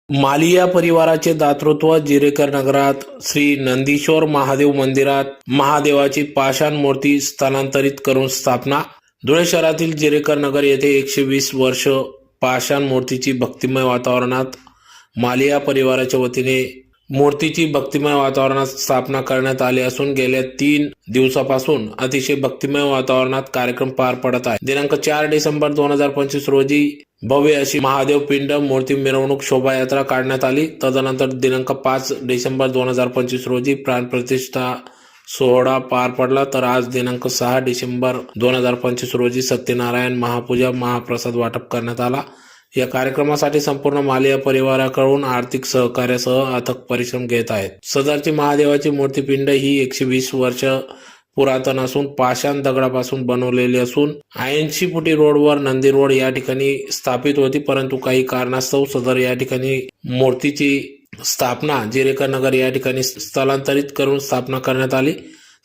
मालिया परिवाराचे दातृत्व जिरेकर नगरात श्री नंदीश्वर महादेव मंदिरात महादेवाची पाषाण मूर्ती स्थलांतरित करून स्थापना। धुळे शहरातील जिरेकर नगर येथे 120 वर्ष पाषाण मूर्तीची भक्तिमय वातावरणात मालिया परिवाराच्या वतीने मूर्तीची भक्तिमय वातावरणात स्थापना करण्यात आली असून गेल्या 3 दिवसापासून अतिशय भक्तिमय वातावरणात कार्यक्रम पार पडत आहे। दिनांक 4 डिसेंबर 2025 रोजी भव्य अशी महादेव पिंड मूर्ती मिरवणूक शोभायात्रा काढण्यात आली। तदनंतर दिनांक 5 डिसेंबर 2025 रोजी प्राणप्रतिष्ठा सोहळा पार पडला। तर आज दिनांक 6 डिसेंबर 2025 रोजी सत्यनारायण महापूजा महाप्रसाद वाटप करण्यात आला। या कार्यक्रमासाठी संपूर्ण मालिया परिवाराकडून आर्थिक सहकार्यासह अथक परिश्रम घेत आहेत। सदरची महादेवाची मूर्तीपिंड ही 120 वर्ष पुरातन असून पाषाण दगडापासून बनवलेली असून 80 फुटी रोडवर नंदी रोड या ठिकाणी स्थापित होती, परंतु काही कारणास्तव सदर या ठिकाणी मूर्तीची स्थापना जिरेकर नगर या ठिकाणी स्थलांतरित करून स्थापना करण्यात आली।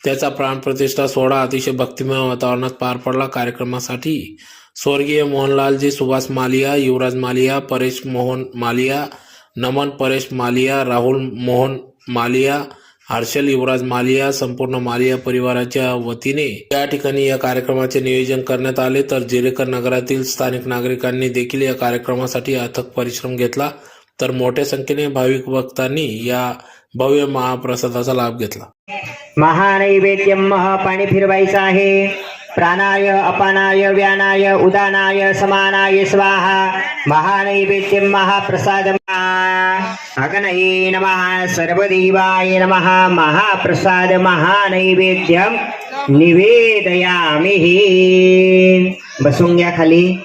त्याचा प्राणप्रतिष्ठा सोहळा अतिशय भक्तिमय वातावरणात पार पडला। कार्यक्रमासाठी स्वर्गीय मोहनलालजी सुभाष मालिया, युवराज मालिया, परेश मोहन मालिया, नमन परेश मालिया, राहुल मोहन मालिया, हर्षल युवराज मालिया संपूर्ण मालिया परिवाराच्या वतीने या ठिकाणी या कार्यक्रमाचे नियोजन करण्यात आले। तर जिरेकर नगरातील स्थानिक नागरिकांनी देखील या कार्यक्रमासाठी अथक परिश्रम घेतला। तर मोठ्या संख्येने भाविक भक्तांनी या भव्य महाप्रसादाचा लाभ घेतला। महानैवेद्यम पाणी फिरवायचं आहे। प्राणाय अपानाय व्यानाय उदानाय समानाय स्वाहा। महानैवेद्यम महाप्रसाद अगणये नमः सर्वदेवाय नमः। महाप्रसाद महानैवेद्यम निवेदयामि। बसून घ्या खाली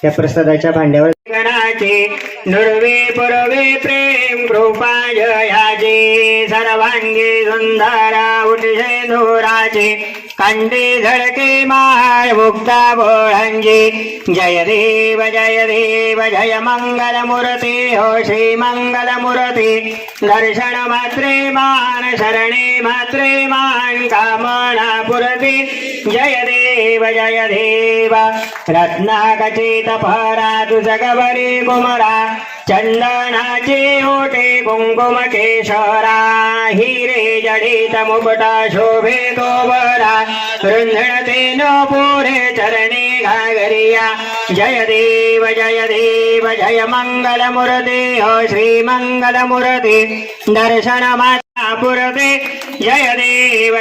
त्या प्रसादाच्या भांड्यावर। गणाचे नुर्वे पुरवे प्रेम कृपाय याचे सर्वांगी सुंदरा उठे धुराचे कंडे झळके माळ मुक्ता बोळंजी। जय देव जय मंगल मूर्ती हो श्री मंगल मूर्ती। दर्शन मात्रे मान शरणे मात्रे मान कामना पुरती। जय देव रत्नाकचित पहरा तुझगवरी कुमरा। चंदनाचे ओटे कुंकुम केशरा। हिरे जडित मुकुटा शोभे तो बरा। रुंधणते नो पुरे चरणे घागरिया। जय देव जय मंगल मूर्ती हो श्री मंगल मूर्ती। दर्शन माता पुरते। जय देव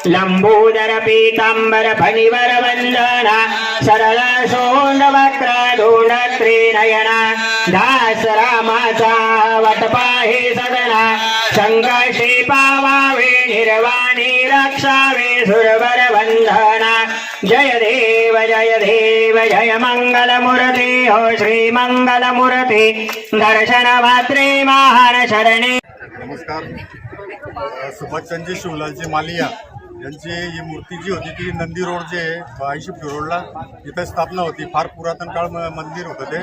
लंबोदर पीतांबर फणिवर वंदना। सरल सोंड वक्र धूंड त्रिनयना। दास रामाचा वटपाहे सदना। संकटे पावावे निर्वाणी रक्षावे सुरवर वंदना। जय देव जय मंगल मूर्ती हो श्री मंगल मूर्ती। दर्शन मात्रे महान शरणे। नमस्कार। सुभाषचंद्रजी शिवलालजी मालिया यांची ही मूर्ती जी होती ती नंदी रोड जे 80 फुटी रोडला इथे स्थापना होती। फार पुरातन काळ मंदिर होतं ते।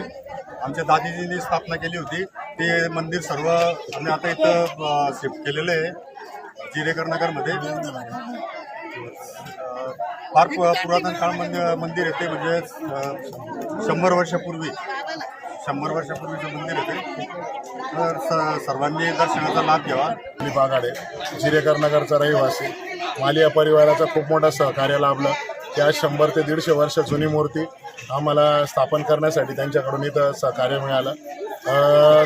आमच्या दादीजींनी स्थापना केली होती। ते मंदिर सर्व आम्ही आता इथं शिफ्ट केलेलं आहे जिरेकर नगरमध्ये। फार पुरातन काळ मंदिर येते, म्हणजे 100 वर्षापूर्वीचं मंदिर येते। तर सर्वांनी दर्शनाचा लाभ घ्यावा। बागाडे जिरेकर नगरचा रहिवासी। मालिया परिवाराचा खूप मोठा सहकार्य लाभलं। त्या 100 ते 150 वर्ष जुनी मूर्ती आम्हाला स्थापन करण्यासाठी त्यांच्याकडून इथं सहकार्य मिळालं।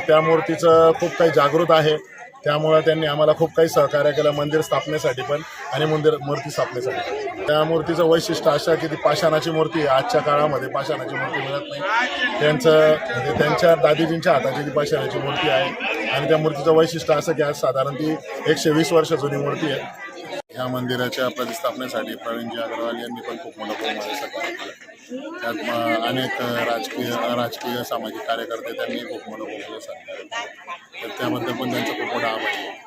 त्या मूर्तीचं खूप काही जागृत आहे, त्यामुळे त्यांनी आम्हाला खूप काही सहकार्य केलं मंदिर स्थापनेसाठी पण आणि मूर्ती स्थापनेसाठी। त्या मूर्तीचं वैशिष्ट्य असं की ती पाषाणाची मूर्ती आहे। आजच्या काळामध्ये पाषाणाची मूर्ती मिळत नाही। त्यांच्या दादीजींच्या हाताची ती पाषाणाची मूर्ती आहे आणि त्या मूर्तीचं वैशिष्ट्य असं की आज साधारण ती 120 वर्ष जुनी मूर्ती आहे। या मंदिराच्या प्रतिष्ठापनेसाठी प्रवीणजी अग्रवाल यांनी पण खूप मोठं सहकार्य केलं। त्यात अनेक राजकीय सामाजिक कार्यकर्ते त्यांनी खूप मोठं सहकार्य केलं। तर त्याबद्दल पण त्यांचा खूप मोठा आभार आहे।